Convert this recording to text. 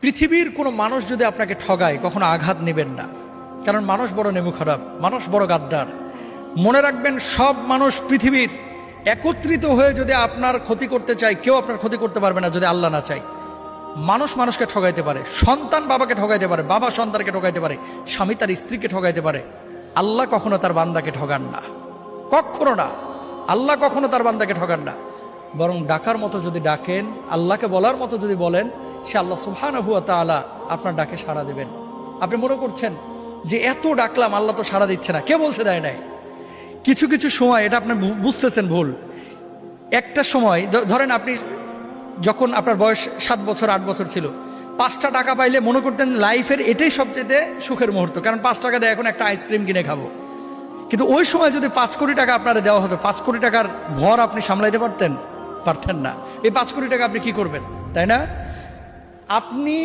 পৃথিবীর কোনো মানুষ যদি আপনাকে ঠগায় কখনো আঘাত নেবেন না, কারণ মানুষ বড় নেমু খারাপ, মানুষ বড় গাদ্দার। মনে রাখবেন, সব মানুষ পৃথিবীর একত্রিত হয়ে যদি আপনার ক্ষতি করতে চায়, কেউ আপনার ক্ষতি করতে পারবে না যদি আল্লাহ না চায়। মানুষ মানুষকে ঠগাইতে পারে, সন্তান বাবাকে ঠগাইতে পারে, বাবা সন্তানকে ঠগাইতে পারে, স্বামী তার স্ত্রীকে ঠগাইতে পারে। আল্লাহ কখনো তার বান্দাকে ঠগান না, কখনো না। আল্লাহ কখনো তার বান্দাকে ঠগান না। বরং ডাকার মতো যদি ডাকেন, আল্লাহকে বলার মতো যদি বলেন, সে আল্লাহ সুবহানাহু ওয়া তাআলা আপনার ডাকে সাড়া দেবেন। আপনি মনে করছেন যে এত ডাকলাম আল্লাহ তো সাড়া দিচ্ছে না, কে বলছে দেয় নাই? কিছু কিছু সময় এটা আপনি বুঝতেছেন ভুল। একটা সময় ধরেন, আপনি যখন আপনার বয়স 7 বছর 8 বছর ছিল, 5টা টাকা পাইলে মনে করতেন লাইফের এটাই সবচেয়ে সুখের মুহূর্ত, কারণ 5 টাকা দিয়ে এখন একটা আইসক্রিম কিনে খাবো। কিন্তু ওই সময় যদি 5 কোটি টাকা আপনারা দেওয়া হতো, 5 কোটি টাকার ভর আপনি সামলাইতে পারতেন না। এই 5 কোটি টাকা আপনি কি করবেন, তাই না? আপনি